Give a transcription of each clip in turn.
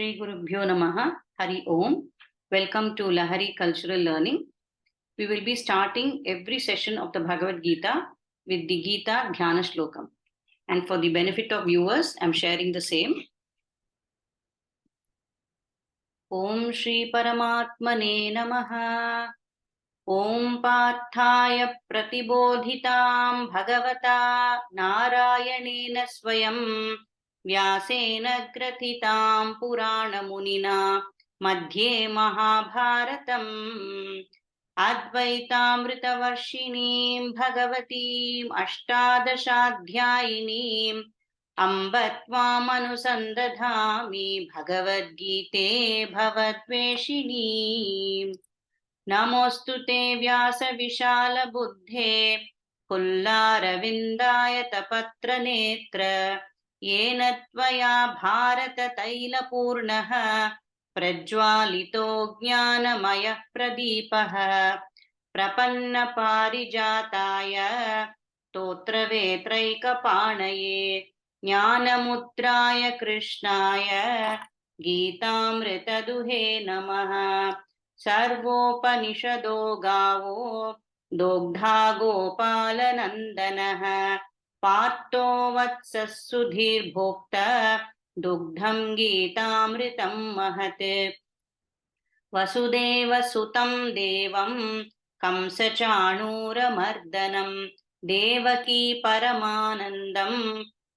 Shri Gurubhyo Namaha, Hari Om. Welcome to Lahari Cultural Learning. We will be starting every session of the Bhagavad Gita with the Gita Dhyana Shlokam. And for the benefit of viewers, I am sharing the same. Om Shri Paramatmane Namaha. Om Pathaya Pratibodhitam Bhagavata Narayanena Swayam Vyasena Gratitam Purana Munina Madhye Mahabharatam Advaitamritavarshiniim Bhagavatim Ashtadashadhyayinim Ambatvam Anusandadhami Bhagavad-gite Bhavatveshinim Namostute Vyasa Vishala Buddhe Pullaravindaaya Tapatra Netra Yena Tvaya Bharata Taila Purnaha Prajwalito Jnanamaya Pradipaha Prapanna Parijataya Totra Vetraika Panaye Jnanamudraya Krishnaya Geetamrita Duhe Namaha Sarvopanishado Gavo Dogdha Gopalanandanaha Pato Vatsasudhir Bhokta Dugdham Geetamritam Mahate Vasudeva Sutam Devam Kamsachanura Mardanam Devaki Paramanandam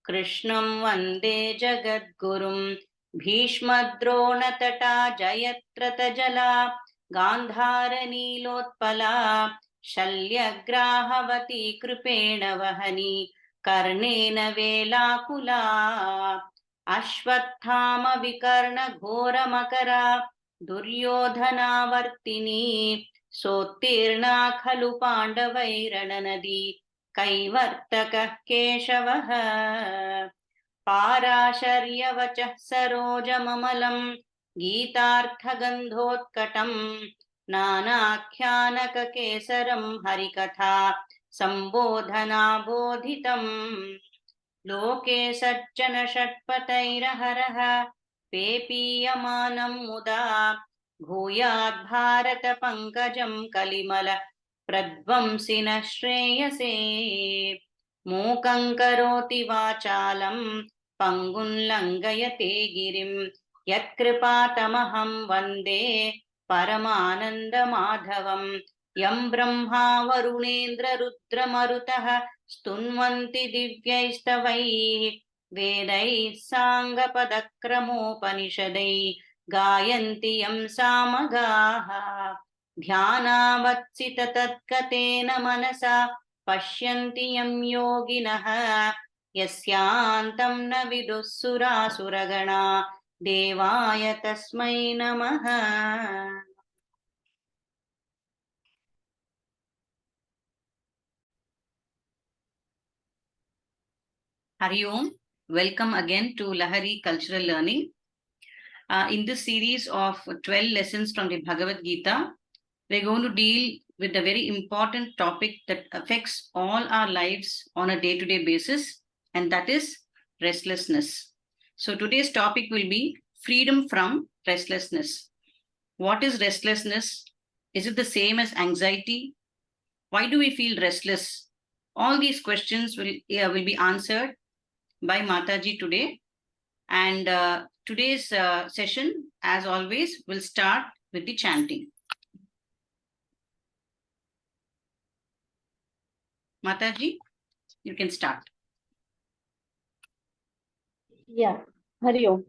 Krishnam Vande Jagadgurum Bhishmadrona Tata Jayatrata Jala Gandhara Nilotpala Shalyagrahavati Kripena Vahani Karnena Velakula Ashwathama Vikarna Ghora Makara Duryodhana Vartini Sotirna Khalu Pandavairananadi Kaivartaka Keshavaha Parasharyavachah Sarojamamalam Geetarthagandhotkatam Nanakyanaka Kesaram Harikatha Sambodhana Bodhitam Loke Sajjana Shatpatairaharaha Pepiyamanam Muda Bhuyad Bharata Pankajam Kalimala Pradvamsina Shreyase Mukhaṁ karoti vācālam pangun langayate girim yatkripatamaham vande paramananda madhavam yam brahma varunendra rudra marutah stunvanti divyaistavai vedai sanga padakramopanishadai gayanti yam samagaha dhyānavatsita tatkatena manasa Pashyanti yam yoginaha yasyantam na vidusura suragana devaya tasmai namaha. Hari Om. Welcome again to Lahari Cultural Learning. In this series of 12 lessons from the Bhagavad Gita, we're going to deal with a very important topic that affects all our lives on a day-to-day basis, and that is restlessness. So today's topic will be freedom from restlessness. What is restlessness? Is it the same as anxiety? Why do we feel restless? All these questions will be answered by Mathaji today. And today's session, as always, will start with the chanting. Mathaji, you can start. Yeah, Hari Om.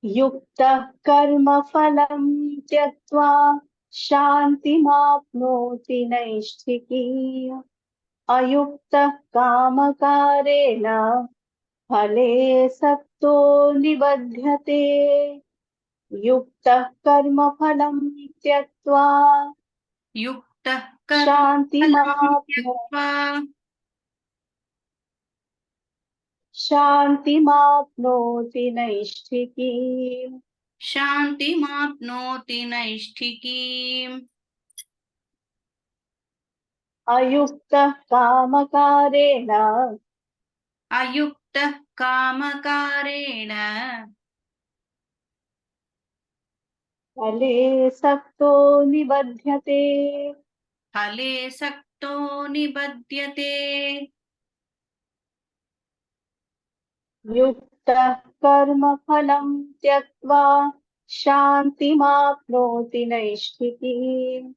Yukta karma phalam tyaktva shantimapnoti naishthiki ayukta kamakarena phale sakto nibadhyate yukta karma phalam tyaktva Yukta Shantimapnoti naishthiki. Shantimapnoti naishthiki. Ayukta kamakarena. अयुक्तः कामकारेण फले सक्तो निबध्यते फले सक्तो निबध्यते युक्तः कर्मफलं त्यक्त्वा शान्तिमाप्नोति नैष्ठिकीम्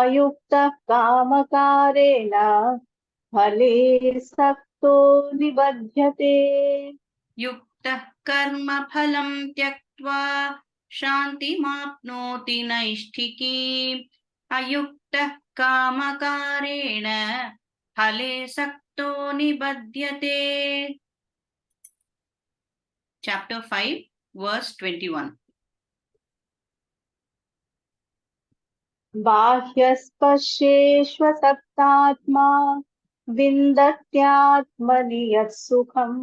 अयुक्तः कामकारेण फले सक्तो निबध्यते युक्तः कर्मफलं त्यक्त्वा शान्तिमाप्नोति नैष्ठिकीम् अयुक्तः कामकारेण फले सक्तो निबध्यते Chapter 5 verse 21 बाह्यस्पर्शेष्वसक्तात्मा विन्दत्यात्मनि यत्सुखम्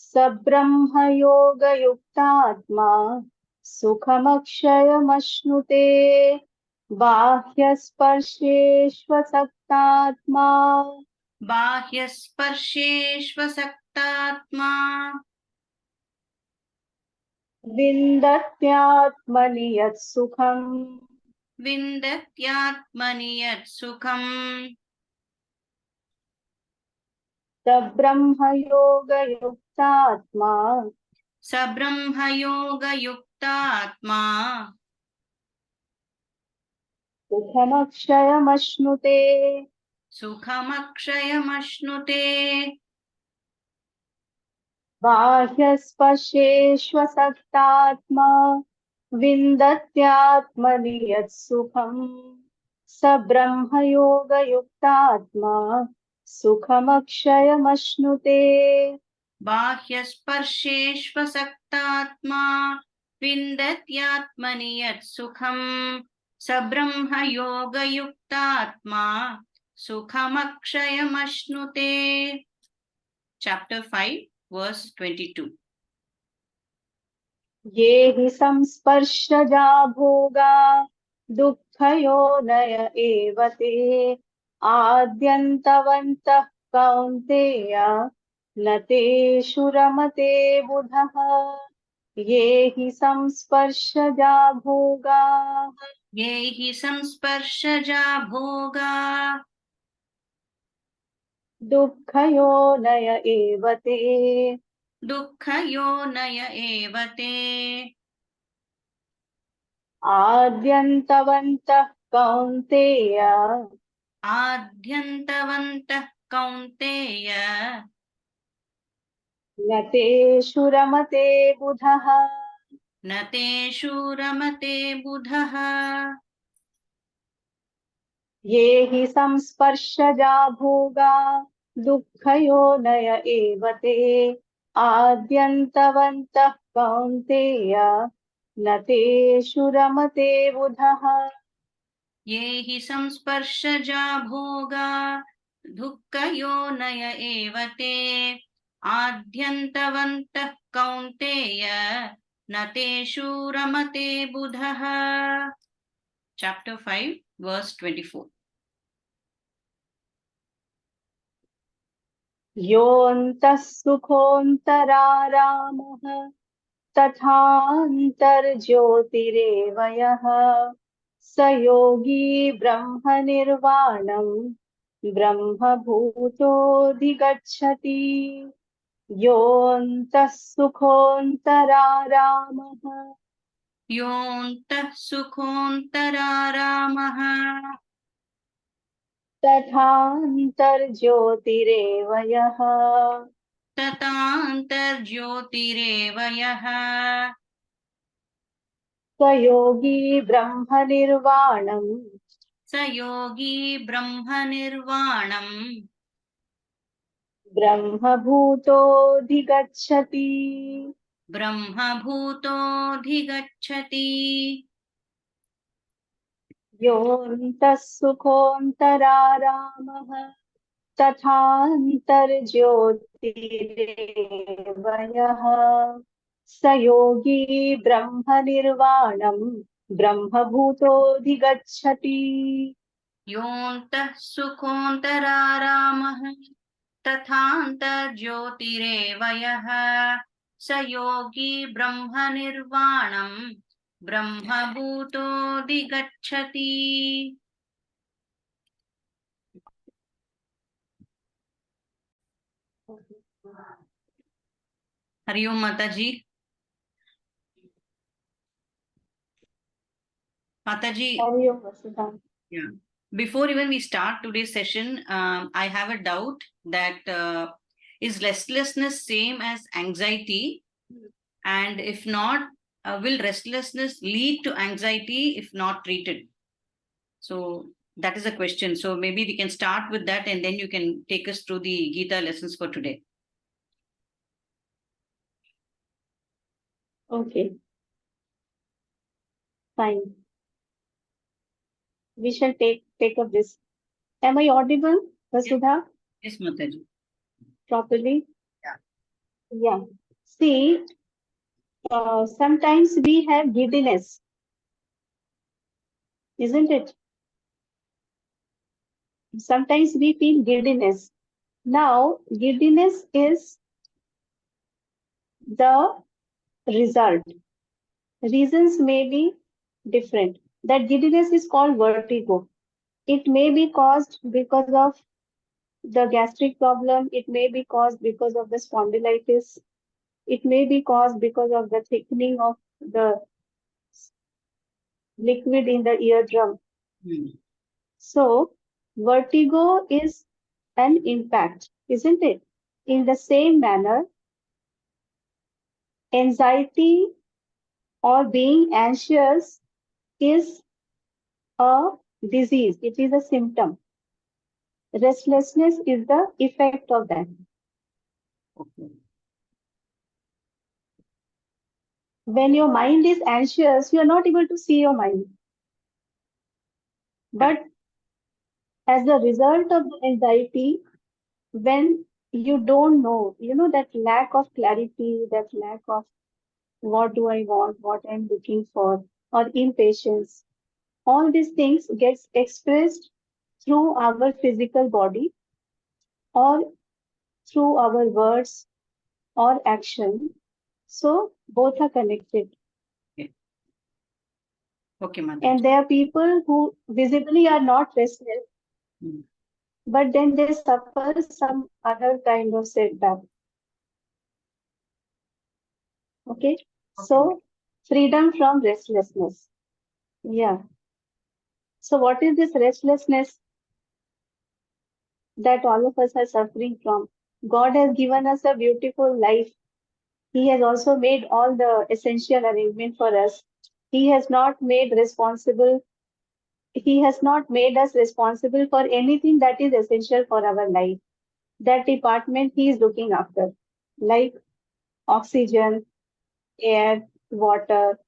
स ब्रह्मयोगयुक्तात्मा सुखमक्षयमश्नुते बाह्यस्पर्शेष्वसक्तात्मा बाह्यस्पर्शेष्वसक्तात्मा विन्दत्यात्मनि यत्सुखम् विन्दत्यात्मनि यत्सुखम् स ब्रह्मयोगयुक्तात्मा स ब्रह्मयोगयुक्तात्मा सुखमक्षयमश्नुते सुखमक्षयमश्नुते बाह्यस्पर्शेष्वसक्तात्मा विन्दत्यात्मनि यत्सुखम् स ब्रह्मयोगयुक्तात्मा सुखमक्षयमश्नुते बाह्यस्पर्शेष्वसक्तात्मा विन्दत्यात्मनि यत्सुखम् स ब्रह्मयोगयुक्तात्मा सुखमक्षयमश्नुते Chapter 5 verse 22 ये हि संस्पर्शजा भोगा दुःखयोनय एव ते आद्यन्तवन्तः कौन्तेय न तेषु रमते बुधः ये हि संस्पर्शजा भोगाः ये हि संस्पर्शजा भोगा दुःखयोनय एव ते दुःखयोनय एव ते आद्यन्तवन्तः कौन्तेय आद्यन्तवन्तः कौन्तेय न तेषु रमते बुधः न तेषु रमते बुधः ये हि संस्पर्शजा भोगा दुःखयोनय एव ते आद्यन्तवन्तः कौन्तेय न तेषु रमते बुधः ये हि संस्पर्शजा भोगा दुःखयोनय एव ते आद्यन्तवन्तः कौन्तेय न तेषु रमते बुधः Chapter 5 verse 24 योऽन्तः सुखोऽन्तरारामः तथान्तर्ज्योतिरेव यः स योगी ब्रह्मनिर्वाणं ब्रह्मभूतोऽधिगच्छति योऽन्तः सुखोऽन्तरारामः योऽन्तः सुखोऽन्तरारामः तथान्तर्ज्योतिरेव यः तथान्तर्ज्योतिरेव यः स योगी ब्रह्मनिर्वाणं स योगी ब्रह्मनिर्वाणम् ब्रह्मभूतोऽधिगच्छति ब्रह्मभूतोऽधिगच्छति योऽन्तः सुखोऽन्तरारामः तथान्तर्ज्योतिरेव यः स योगी ब्रह्मनिर्वाणं ब्रह्मभूतोऽधिगच्छति योऽन्तः सुखोऽन्तरारामः तथान्तर्ज्योतिरेव यः स योगी ब्रह्मनिर्वाणं ब्रह्मभूतोऽधिगच्छति. Hari Om Mataji. Mataji, Hari Om Vasudha. yeah. Before even we start today's session, I have a doubt that is restlessness same as anxiety? And if not, will restlessness lead to anxiety if not treated? So that is a question. So maybe we can start with that and then you can take us through the Gita lessons for today. Okay, fine. We shall take up this. Am I audible, Vasudha, Yes, Mataji. properly? Yeah. Yeah. See, sometimes we have giddiness, isn't it? Sometimes we feel giddiness. Now, giddiness is the result. Reasons may be different. That giddiness is called vertigo. It may be caused because of the gastric problem. It may be caused because of the spondylitis. It may be caused because of the thickening of the liquid in the eardrum. So, vertigo is an impact, isn't it? In the same manner, anxiety or being anxious is a disease, it is a symptom. Restlessness is the effect of that. Okay. When your mind is anxious, you are not able to see your mind. But as a result of the anxiety, when you don't know, that lack of clarity, that lack of what do I want, what I'm looking for, or impatience, all these things gets expressed through our physical body or through our words or action. So both are connected. Okay, Mataji. And there are people who visibly are not restless, but then they suffer some other kind of setback. Okay? So freedom from restlessness. Yeah. So what is this restlessness that all of us are suffering from? God has given us a beautiful life. He has also made all the essential arrangement for us. He has not made us responsible for anything that is essential for our life. That department he is looking after, like oxygen, air, water,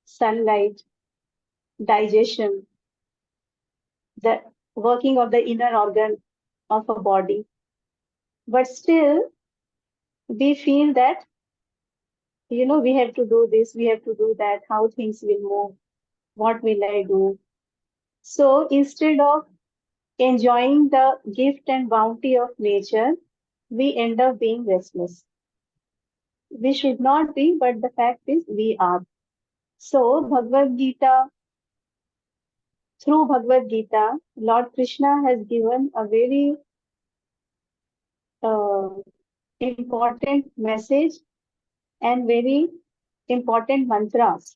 sunlight, digestion, the working of the inner organ of a body. But still, we feel that, we have to do this, we have to do that, how things will move, what will I do? So instead of enjoying the gift and bounty of nature, we end up being restless. We should not be, but the fact is we are. So through Bhagavad Gita, Lord Krishna has given a very uh, important message and very important mantras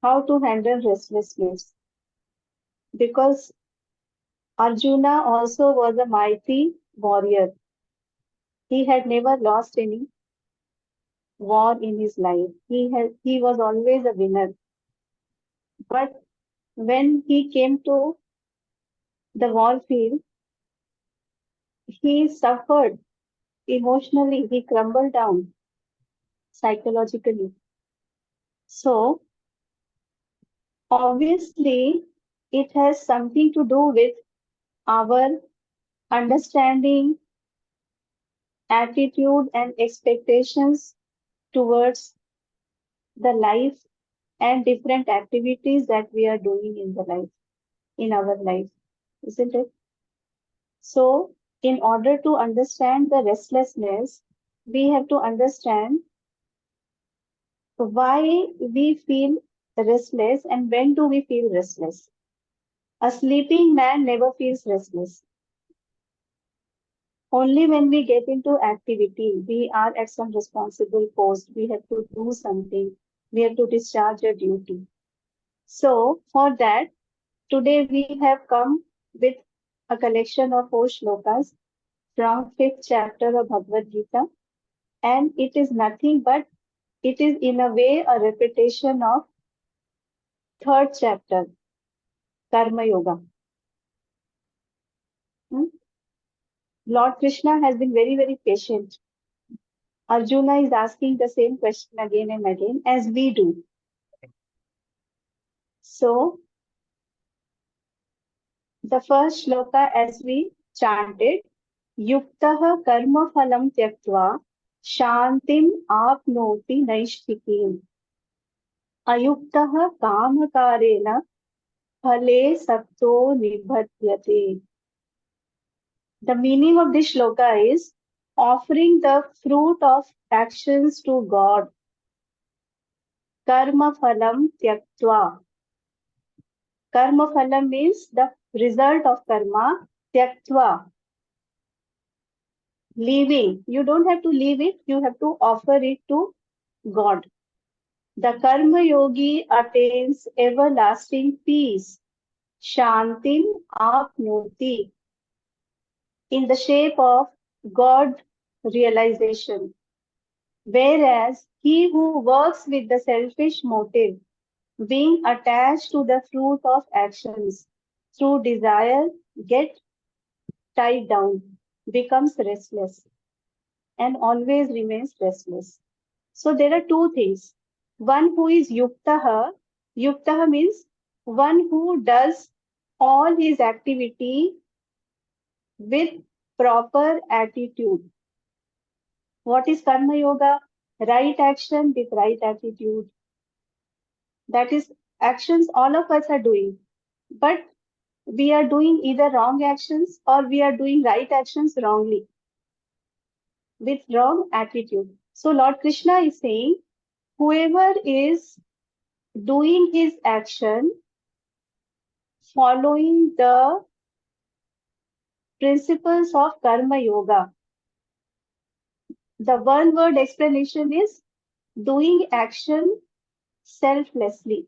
how to handle restlessness. Because Arjuna also was a mighty warrior. He had never lost any war in his life. He was always a winner. But when he came to the war field, he suffered emotionally. He crumbled down psychologically. So obviously, it has something to do with our understanding, attitude, and expectations towards the life and different activities that we are doing in our life, isn't it? So, in order to understand the restlessness, we have to understand why we feel restless and when do we feel restless. A sleeping man never feels restless. Only when we get into activity, we are at some responsible post, we have to do something, we have to discharge a duty. So, for that, today we have come with a collection of 4 shlokas from 5th chapter of Bhagavad Gita, and it is nothing but it is in a way a repetition of 3rd chapter, Karma Yoga. Hmm? Lord Krishna has been very, very patient. Arjuna is asking the same question again and again as we do. So, the first shloka as we chanted, Yuktaha karma phalam tyaktva shantim apnoti naishtikim. Ayuktaha kamakarena phale sakto nibhatyate. The meaning of this shloka is offering the fruit of actions to God. Karma phalam tyaktva. Karma phalam means the result of karma. Tyaktva, leaving. You don't have to leave it, you have to offer it to God. The karma yogi attains everlasting peace. Shantim apnoti, in the shape of God realization. Whereas he who works with the selfish motive, being attached to the fruit of actions through desire, get tied down, becomes restless, and always remains restless. So there are 2 things. One who is yuktaha means one who does all his activity with proper attitude. What is karma yoga? Right action with right attitude. That is actions all of us are doing. But we are doing either wrong actions or we are doing right actions wrongly with wrong attitude. So Lord Krishna is saying, whoever is doing his action following the principles of karma yoga, the one word explanation is doing action selflessly.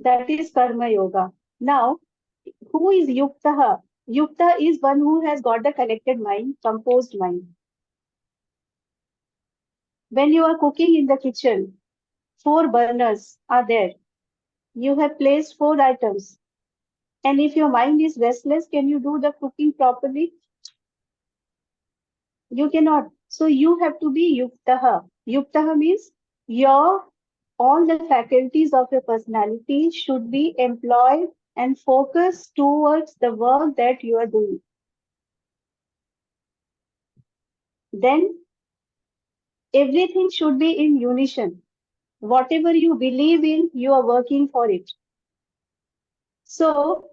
That is karma yoga. Now, who is yuktaha? Yukta is one who has got the collected mind, composed mind. When you are cooking in the kitchen, 4 burners are there. You have placed 4 items. And if your mind is restless, can you do the cooking properly? You cannot. So you have to be yuktaha. Yuktaha means your all the faculties of your personality should be employed and focused towards the work that you are doing. Then everything should be in unison. Whatever you believe in, you are working for it. So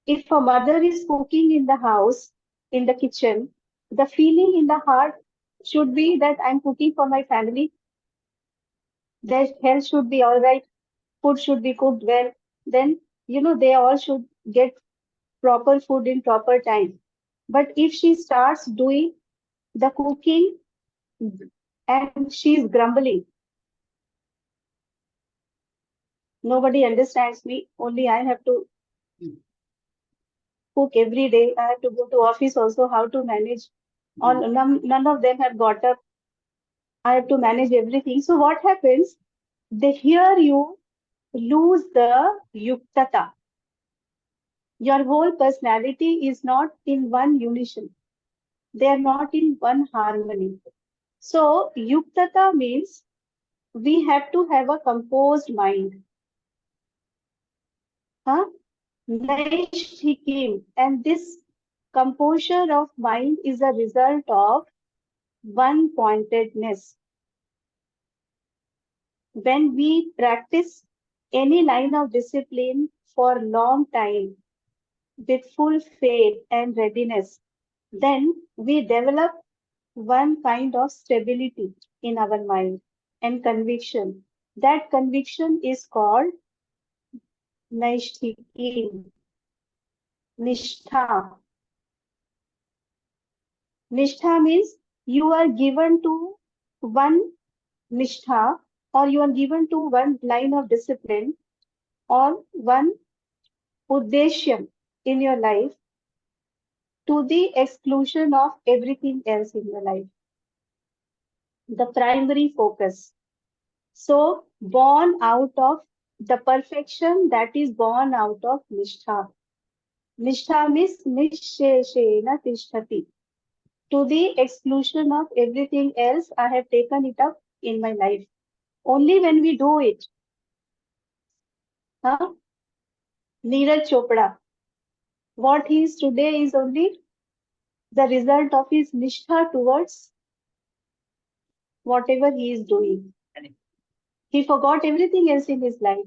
if a mother is cooking in the house, in the kitchen, the feeling in the heart should be that I'm cooking for my family. Their health should be all right. Food should be cooked well. Then, they all should get proper food in proper time. But if she starts doing the cooking and she's grumbling, nobody understands me. Only I have to cook every day. I have to go to office also. How to manage? None of them have got up. I have to manage everything. So what happens? They hear you lose the yuktata. Your whole personality is not in one unison. They are not in one harmony. So yuktata means we have to have a composed mind. Huh? Naishtikim. And this composure of mind is a result of one pointedness. When we practice any line of discipline for a long time, with full faith and readiness, then we develop one kind of stability in our mind and conviction. That conviction is called Naishtikin, Nishtha. Nishtha means you are given to one Nishtha, or you are given to one line of discipline or one Uddeshyam in your life to the exclusion of everything else in your life. The primary focus. So, born out of the perfection that is born out of Nishtha. Nishtha means Nisheshena Tishtati. To the exclusion of everything else, I have taken it up in my life. Only when we do it, huh? Neeraj Chopra, what he is today is only the result of his nishtha towards whatever he is doing. He forgot everything else in his life.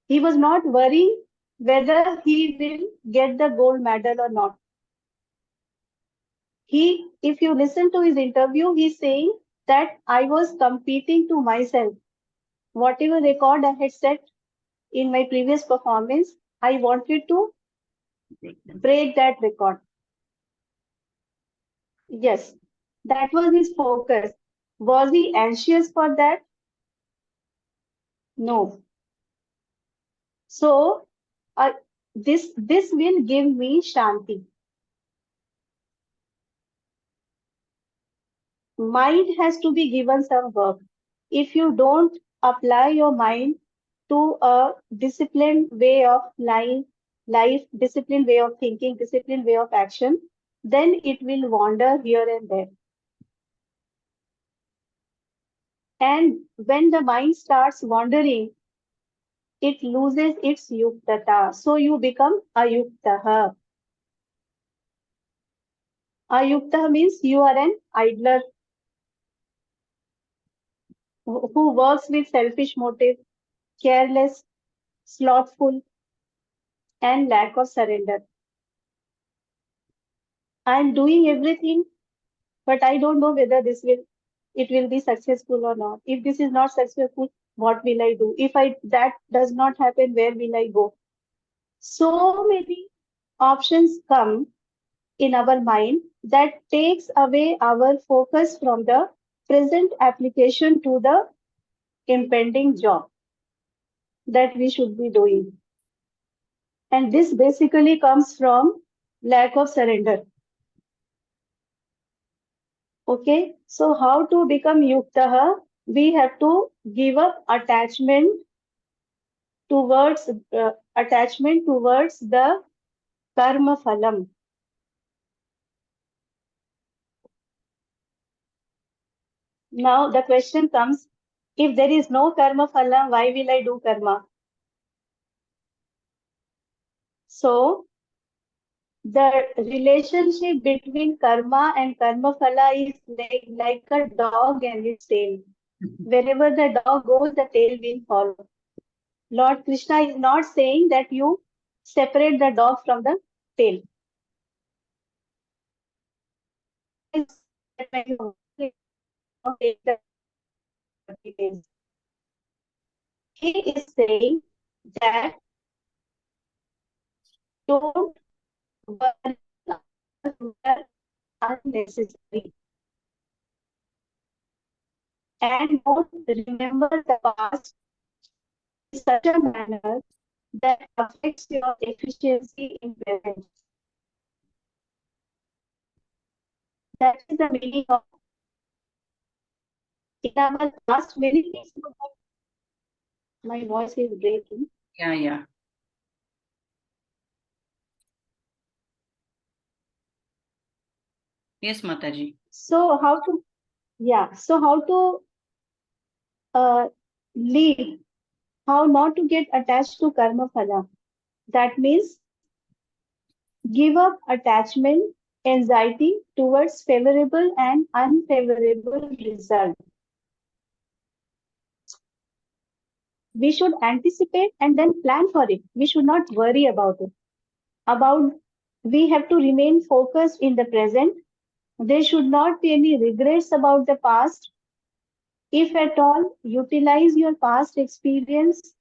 He was not worrying whether he will get the gold medal or not. If you listen to his interview, he's saying that I was competing to myself. Whatever record I had set in my previous performance, I wanted to break that record. Yes, that was his focus. Was he anxious for that? No. So, this will give me shanti. Mind has to be given some work. If you don't apply your mind to a disciplined way of life, disciplined way of thinking, disciplined way of action, then it will wander here and there. And when the mind starts wandering, it loses its yuktata. So you become ayuktaha. Ayuktaha means you are an idler who works with selfish motive, careless, slothful, and lack of surrender. I am doing everything, but I don't know whether it will be successful or not. If this is not successful, what will I do? If that does not happen, where will I go? So many options come in our mind that takes away our focus from the present application to the impending job that we should be doing. And this basically comes from lack of surrender. Okay, so how to become yuktaha? We have to give up towards attachment towards the karma phalam. Now the question comes, if there is no karma phalam, why will I do karma? So the relationship between karma and karma phala is like a dog and its tail. Wherever the dog goes, the tail will follow. Lord Krishna is not saying that you separate the dog from the tail. That when you take the details. He is saying that don't worry unnecessary and don't remember the past in such a manner that affects your efficiency in present. That is the meaning of in our past many things. My voice is breaking. Yeah. Yes, Mathaji. So how to lead, how not to get attached to karma phala. That means give up attachment, anxiety towards favorable and unfavorable result. We should anticipate and then plan for it. We should not worry about it. about we have to remain focused in the present. There should not be any regrets about the past. If at all, utilize your past experience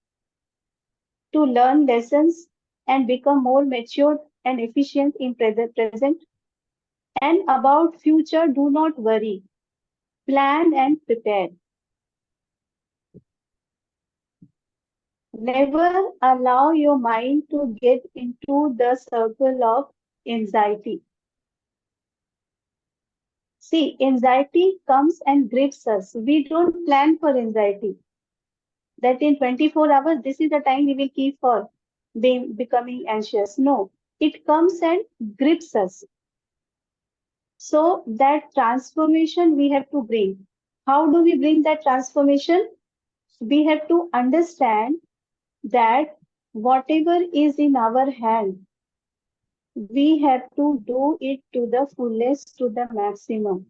to learn lessons and become more mature and efficient in present. And about future, do not worry. Plan and prepare. Never allow your mind to get into the circle of anxiety. See, anxiety comes and grips us. We don't plan for anxiety. That in 24 hours, this is the time we will keep for becoming anxious. No, it comes and grips us. So that transformation we have to bring. How do we bring that transformation? We have to understand that whatever is in our hand, we have to do it to the fullest, to the maximum.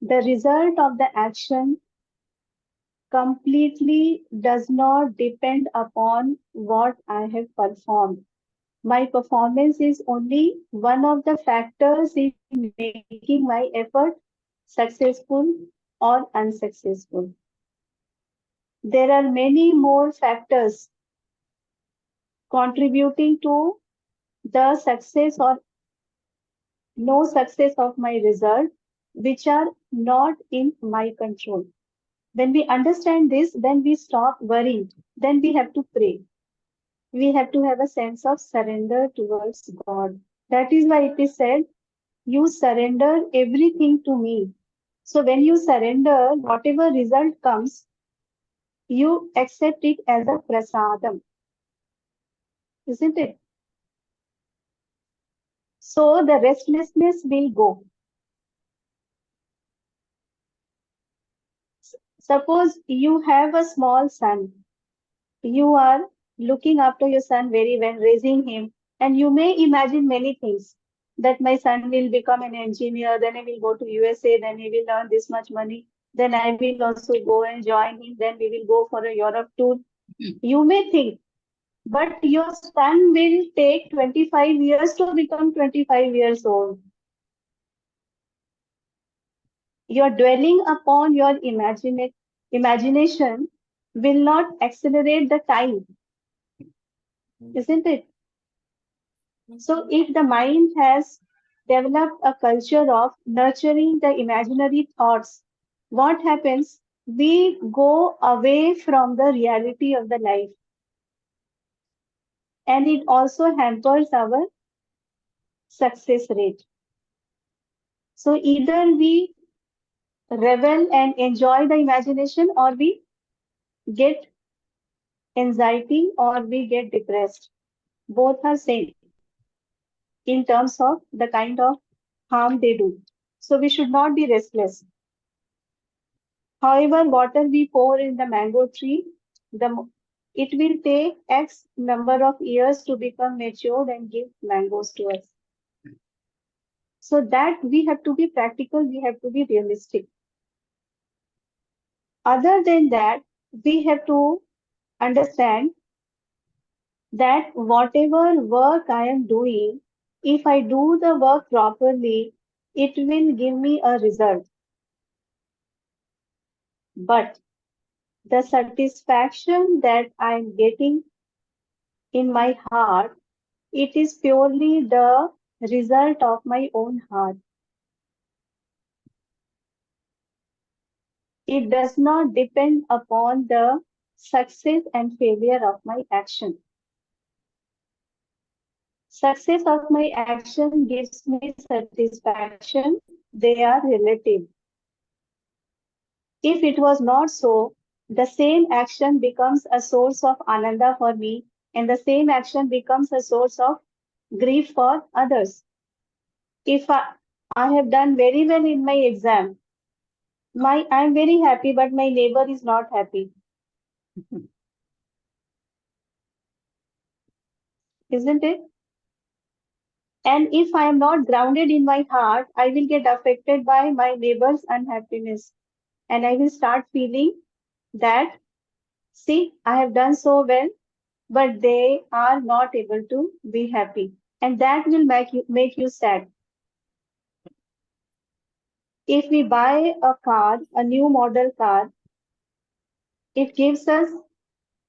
The result of the action completely does not depend upon what I have performed. My performance is only one of the factors in making my effort successful or unsuccessful. There are many more factors contributing to the success or no success of my result, which are not in my control. When we understand this, then we stop worrying. Then we have to pray. We have to have a sense of surrender towards God. That is why it is said, you surrender everything to me. So when you surrender, whatever result comes, you accept it as a prasadam, isn't it? So the restlessness will go. Suppose you have a small son. You are looking after your son very well, raising him, and you may imagine many things. That my son will become an engineer, then he will go to USA, then he will earn this much money, then I will also go and join him, then we will go for a Europe tour. You may think, but your son will take 25 years to become 25 years old. Your dwelling upon your imagination will not accelerate the time, isn't it? So if the mind has developed a culture of nurturing the imaginary thoughts, what happens? We go away from the reality of the life. And it also hampers our success rate. So either we revel and enjoy the imagination, or we get anxiety, or we get depressed. Both are same in terms of the kind of harm they do. So we should not be restless. However, water we pour in the mango tree, it will take X number of years to become matured and give mangoes to us. So that we have to be practical, we have to be realistic. Other than that, we have to understand that whatever work I am doing, if I do the work properly, it will give me a result. But the satisfaction that I am getting in my heart, it is purely the result of my own heart. It does not depend upon the success and failure of my action. Success of my action gives me satisfaction. They are relative. If it was not so, the same action becomes a source of ananda for me, and the same action becomes a source of grief for others. If I have done very well in my exam, I'm very happy, but my neighbor is not happy. Isn't it? And if I am not grounded in my heart, I will get affected by my neighbor's unhappiness. And I will start feeling that, see, I have done so well, but they are not able to be happy. and that will make you sad. If we buy a car, a new model car, it gives us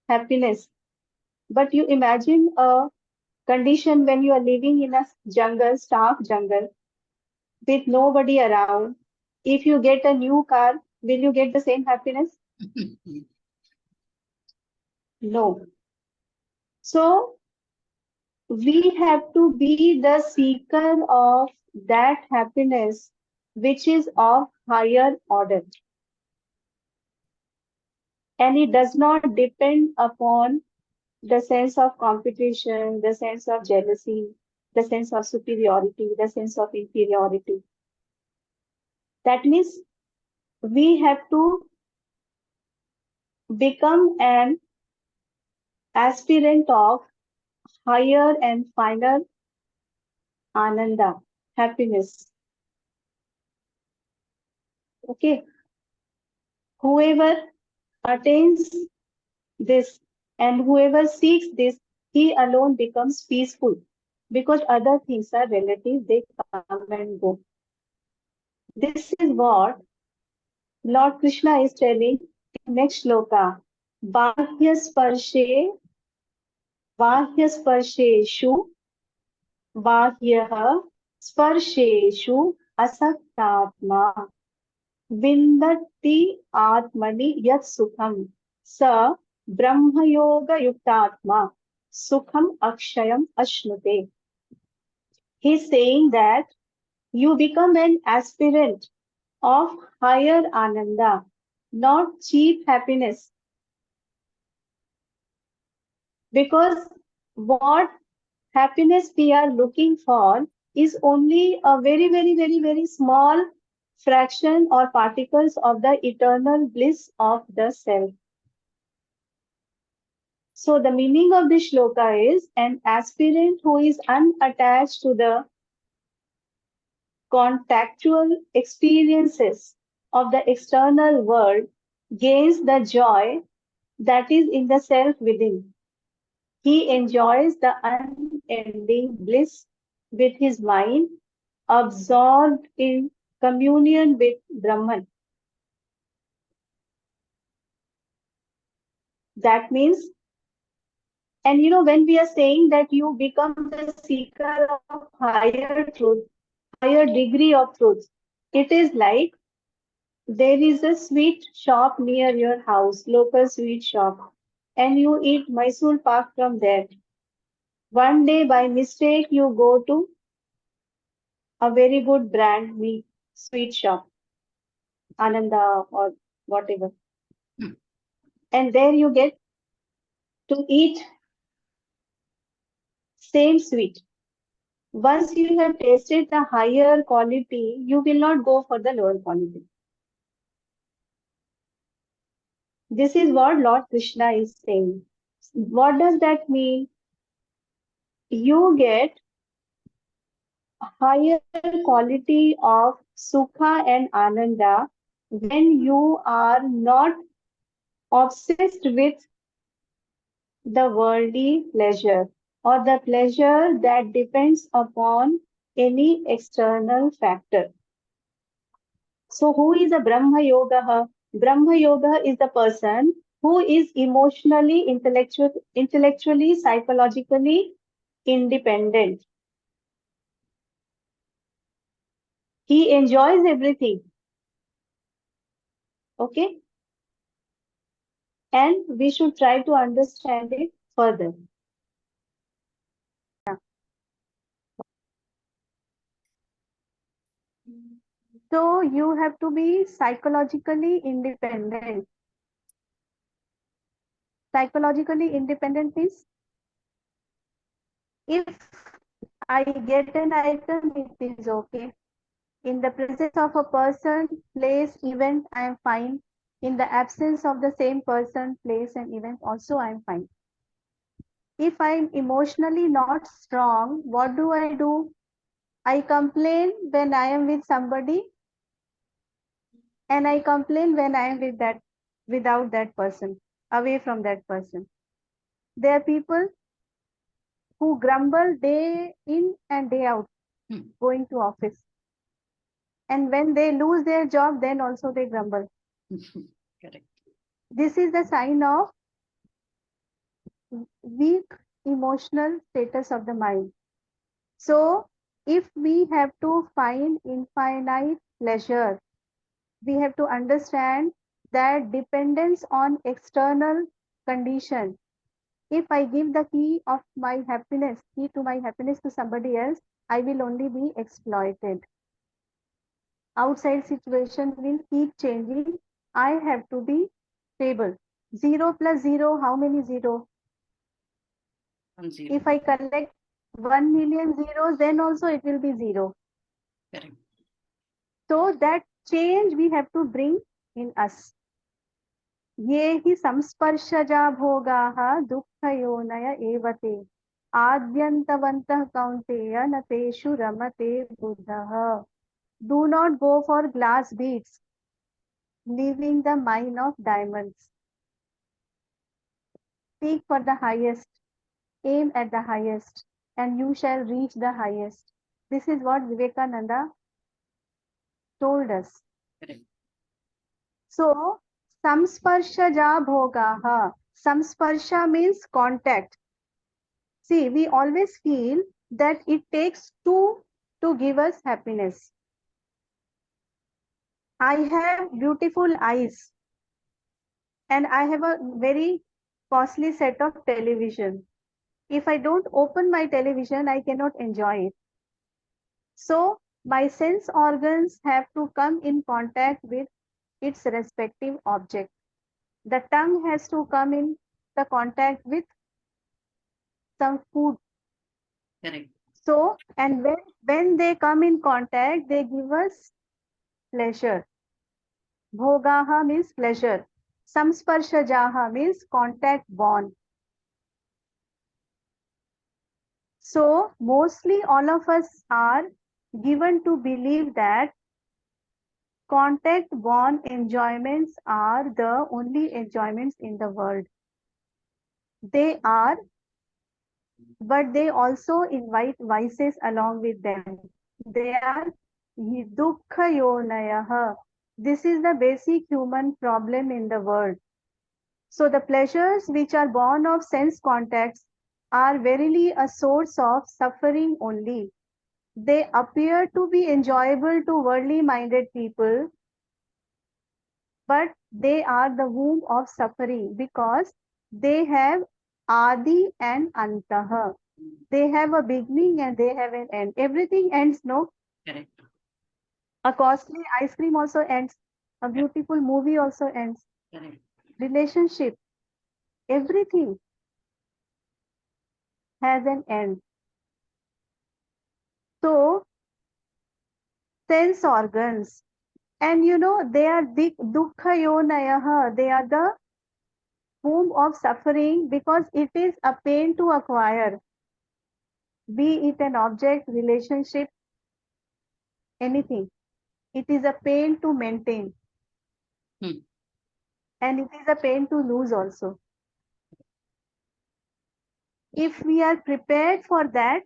happiness. But you imagine a condition when you are living in a jungle, stark jungle, with nobody around. If you get a new car, will you get the same happiness? No. So we have to be the seeker of that happiness which is of higher order. And it does not depend upon the sense of competition, the sense of jealousy, the sense of superiority, the sense of inferiority. That means we have to become an aspirant of higher and finer ananda, happiness. Okay. Whoever attains this and whoever seeks this, he alone becomes peaceful because other things are relative, they come and go. This is what Lord Krishna is telling in next shloka. Bahya sparseshu bahyah sparsheshu asaktatma Vindati atmani yat sukham sa brahmayoga yuktatma sukham akshayam ashnute. He's saying that you become an aspirant of higher ananda, not cheap happiness. Because what happiness we are looking for is only a very, very, very, very small fraction or particles of the eternal bliss of the self. So the meaning of this shloka is an aspirant who is unattached to the contactual experiences of the external world gains the joy that is in the self within. He enjoys the unending bliss with his mind absorbed in communion with Brahman. That means, and when we are saying that you become the seeker of higher truth, higher degree of truth, it is like there is a sweet shop near your house, local sweet shop, and you eat Mysore Pak from there. One day by mistake you go to a very good brand meat sweet shop, Ananda or whatever. And there you get to eat same sweet. Once you have tasted the higher quality, you will not go for the lower quality. This is what Lord Krishna is saying. What does that mean? You get higher quality of sukha and ananda when you are not obsessed with the worldly pleasure or the pleasure that depends upon any external factor. So who is a Brahma Yoga? Brahma Yoga is the person who is emotionally, intellectually, psychologically independent. He enjoys everything. Okay? And we should try to understand it further. So you have to be psychologically independent. Psychologically independent means if I get an item, it is okay. In the presence of a person, place, event, I am fine. In the absence of the same person, place, and event, also I am fine. If I am emotionally not strong, what do? I complain when I am with somebody, and I complain when I am without that person, away from that person. There are people who grumble day in and day out going to office. And when they lose their job, then also they grumble. Correct. This is the sign of weak emotional status of the mind. So, if we have to find infinite pleasure, we have to understand that dependence on external condition. If I give the key to my happiness to somebody else, I will only be exploited. Outside situation will keep changing. I have to be stable. 0 plus 0, how many 0? 1 0. If I collect 1 million zeros, then also it will be 0. Correct. So that change we have to bring in us. ये हि संस्पर्शजा भोगाः दुःखयोनय एव ते आद्यन्तवन्तः कौन्तेय न तेषु रमते बुधः. Do not go for glass beads, leaving the mine of diamonds. Seek for the highest, aim at the highest, and you shall reach the highest. This is what Vivekananda told us. Correct. So, samsparshaja bhogaha. Samsparsha means contact. See, we always feel that it takes two to give us happiness. I have beautiful eyes and I have a very costly set of television. If I don't open my television, I cannot enjoy it. So, my sense organs have to come in contact with its respective object. The tongue has to come in the contact with some food. Correct. So, and when they come in contact, they give us pleasure. Bhogaha means pleasure. Samsparshajaha means contact bond. So, mostly all of us are given to believe that contact bond enjoyments are the only enjoyments in the world. They are, but they also invite vices along with them. They are dukkha yonayah. This is the basic human problem in the world. So the pleasures which are born of sense contacts are verily a source of suffering only. They appear to be enjoyable to worldly minded people, but they are the womb of suffering because they have adi and antah. They have a beginning and they have an end. Everything ends, no? Correct. A costly ice cream also ends. A beautiful movie also ends. Correct. Relationship, everything has an end. So, sense organs, and they are dukkha yonayah. They are the womb of suffering because it is a pain to acquire, be it an object, relationship, anything. It is a pain to maintain. And it is a pain to lose also. If we are prepared for that,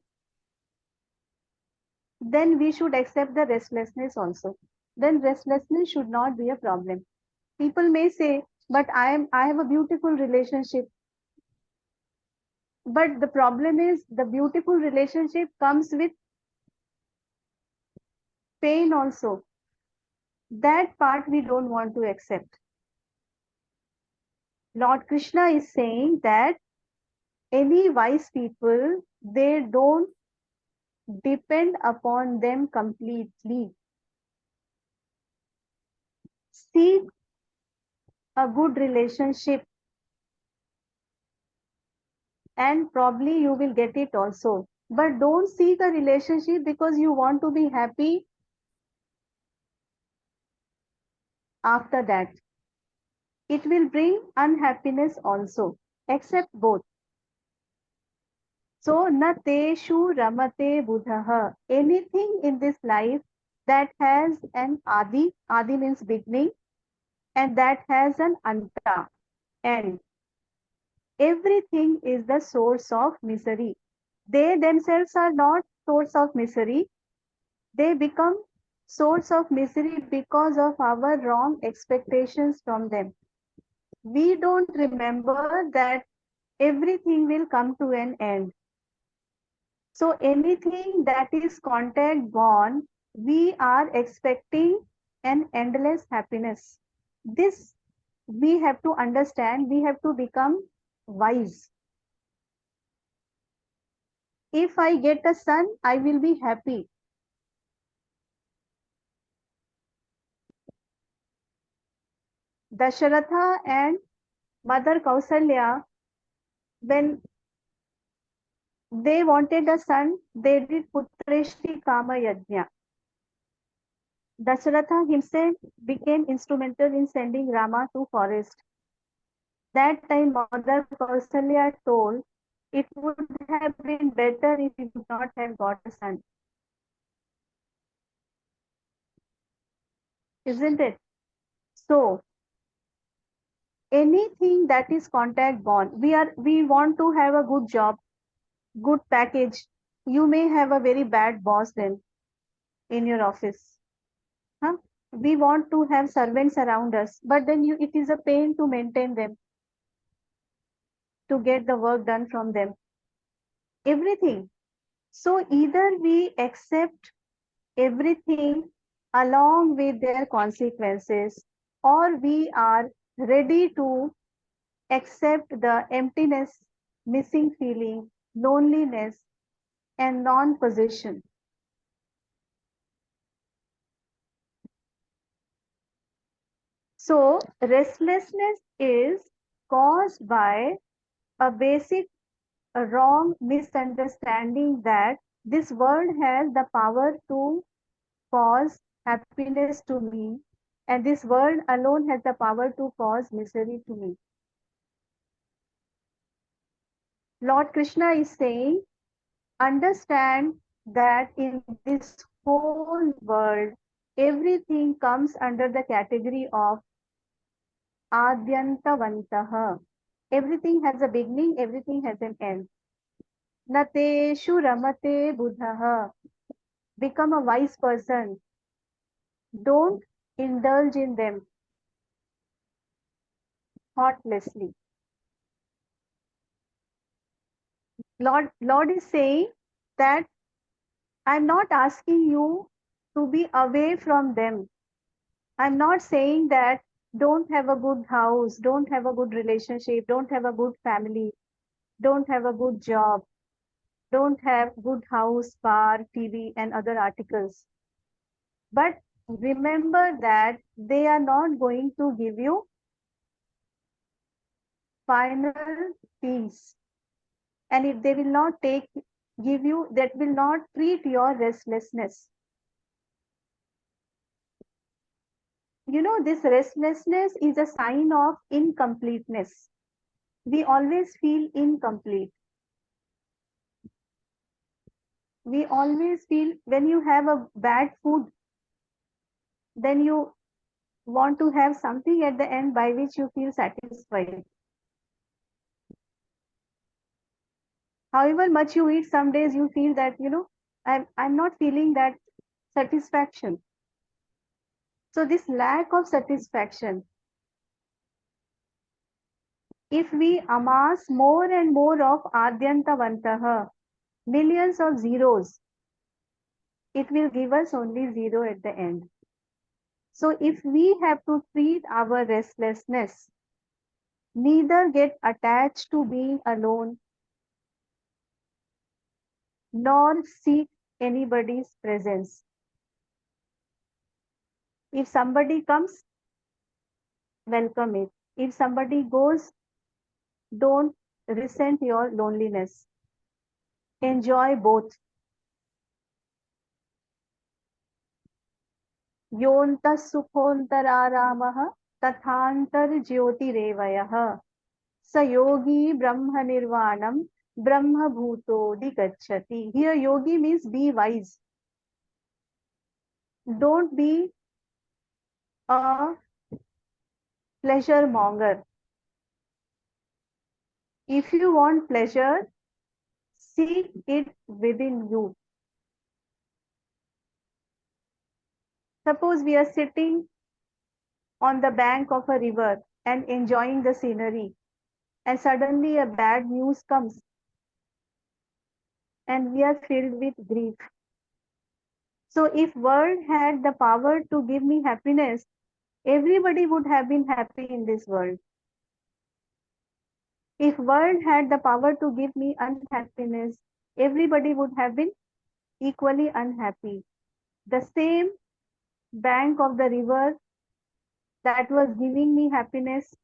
then we should accept the restlessness also. Then restlessness should not be a problem. People may say, but I have a beautiful relationship. But the problem is the beautiful relationship comes with pain also. That part we don't want to accept. Lord Krishna is saying that any wise people, they don't depend upon them completely. Seek a good relationship and probably you will get it also. But don't seek a relationship because you want to be happy after that. It will bring unhappiness also. Accept both. So, na teshu ramate buddha. Anything in this life that has an adi means beginning, and that has an anta, end. Everything is the source of misery. They themselves are not source of misery. They become source of misery because of our wrong expectations from them. We don't remember that everything will come to an end. So anything that is contact born, we are expecting an endless happiness. This we have to understand, we have to become wise. If I get a son, I will be happy. Dasharatha and Mother Kausalya, when they wanted a son, they did Putreshti Kama Yajna. Dasharatha himself became instrumental in sending Rama to forest. That time Mother Kausalya told, it would have been better if you would not have got a son. Isn't it? So anything that is contact born, we want to have a good job, good package. You may have a very bad boss then in your office. Huh? We want to have servants around us, but then it is a pain to maintain them, to get the work done from them. Everything. So either we accept everything along with their consequences, or we are ready to accept the emptiness, missing feeling, loneliness, and non possession. So, restlessness is caused by a basic a wrong misunderstanding that this world has the power to cause happiness to me, and this world alone has the power to cause misery to me. Lord Krishna is saying, understand that in this whole world, everything comes under the category of Adyantavantaha. Everything has a beginning, everything has an end. Nateshu ramate buddhaha. Become a wise person. Don't indulge in them thoughtlessly. Lord is saying that I'm not asking you to be away from them. I'm not saying that don't have a good house, don't have a good relationship, don't have a good family, don't have a good job, don't have good house, car, TV, and other articles. But remember that they are not going to give you final peace. And if they will not give you, that will not treat your restlessness. You know, this restlessness is a sign of incompleteness. We always feel incomplete. We always feel when you have a bad food, then you want to have something at the end by which you feel satisfied. However much you eat, some days you feel that, I'm not feeling that satisfaction. So this lack of satisfaction, if we amass more and more of Adyantavantaha, millions of zeros, it will give us only zero at the end. So if we have to treat our restlessness, neither get attached to being alone, nor seek anybody's presence. If somebody comes, welcome it. If somebody goes, don't resent your loneliness. Enjoy both. Yonta sukhontararamah tathantar jyotirevayah स yogi brahma nirvanam brahma bhuto gachati. Here yogi means be wise. Don't be a pleasure monger. If you want pleasure, seek it within you. Suppose we are sitting on the bank of a river and enjoying the scenery, and suddenly a bad news comes and we are filled with grief. So if world had the power to give me happiness, everybody would have been happy in this world. If world had the power to give me unhappiness, everybody would have been equally unhappy. The same bank of the river that was giving me happiness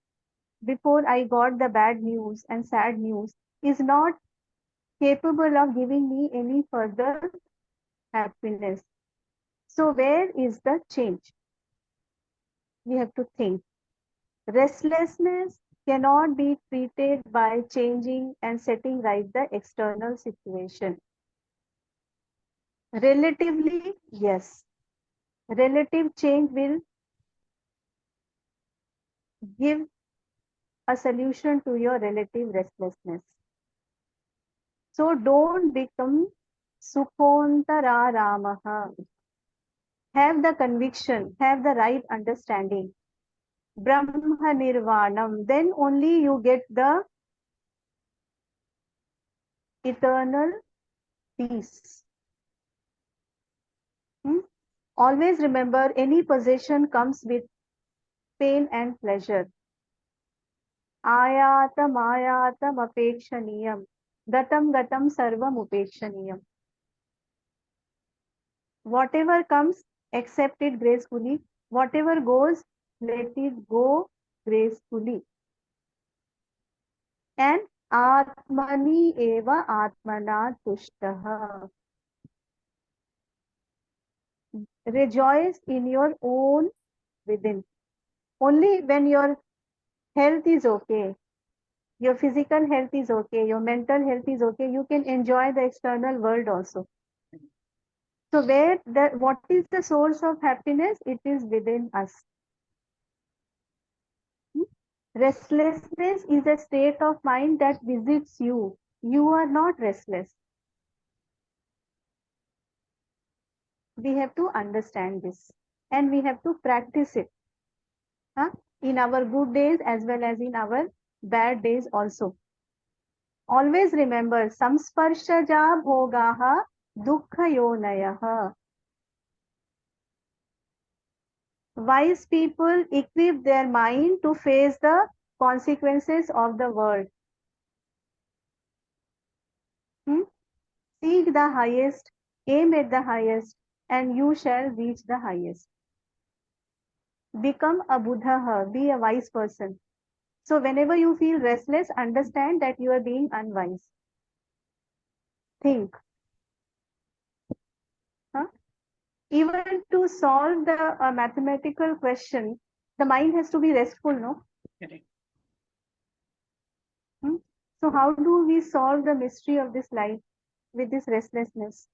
before I got the bad news and sad news is not capable of giving me any further happiness. So where is the change? We have to think. Restlessness cannot be treated by changing and setting right the external situation. Relatively, yes. Relative change will give a solution to your relative restlessness. So don't become Sukhontararamaha. Have the conviction, have the right understanding. Brahma Nirvanam. Then only you get the eternal peace. Always remember, any possession comes with pain and pleasure. Ayatam ayatam apekshaniyam. Gatam gatam sarvam upekshaniyam. Whatever comes, accept it gracefully. Whatever goes, let it go gracefully. And atmani eva atmana tushtaha. Rejoice in your own within. Only when your health is okay, your physical health is okay, your mental health is okay, you can enjoy the external world also. So what is the source of happiness? It is within us. Restlessness is a state of mind that visits you. You are not restless. We have to understand this and we have to practice it. In our good days as well as in our bad days also. Always remember, samsparshaja bhogaha dukkha yonayaha. Wise people equip their mind to face the consequences of the world. Seek the highest, aim at the highest, and you shall reach the highest. Become a Buddha, be a wise person. So whenever you feel restless, understand that you are being unwise. Think. Even to solve the mathematical question, the mind has to be restful, no? Correct. So how do we solve the mystery of this life with this restlessness?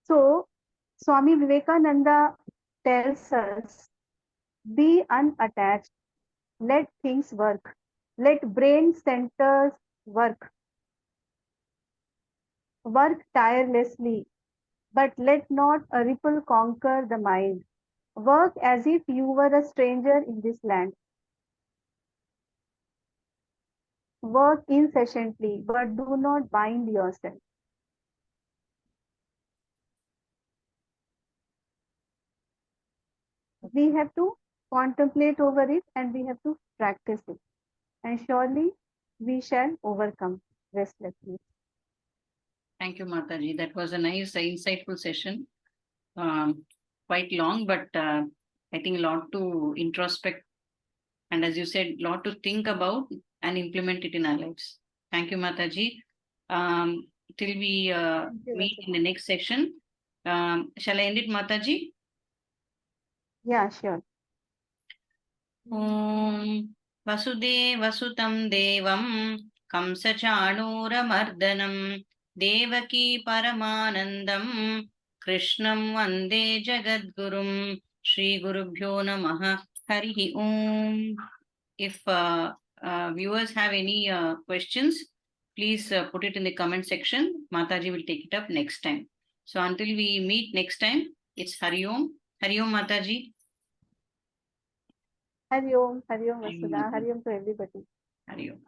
So Swami Vivekananda tells us, be unattached, let things work, let brain centers work. Work tirelessly, but let not a ripple conquer the mind. Work as if you were a stranger in this land. Work incessantly, but do not bind yourself. We have to contemplate over it and we have to practice it. And surely we shall overcome restlessness. Thank you, Mathaji. That was a nice, insightful session. Quite long, but I think a lot to introspect. And as you said, a lot to think about and implement it in our lives. Thank you, Mathaji. Till we meet in the next section. Shall I end it, Mathaji? Yeah, sure. ॐ वसुदेवसुतं देवं कंसचाणूरमर्दनं देवकी परमानन्दं कृष्णं वन्दे जगद्गुरुं श्रीगुरुभ्यो नमः हरिः ॐ. If viewers have any questions, please put it in the comment section. Mathaji will take it up next time. So until we meet next time, it's Hari Om. Hari Om, Mathaji. Hari Om, Hari Om, Vasudha, Hari Om to everybody. Hari Om.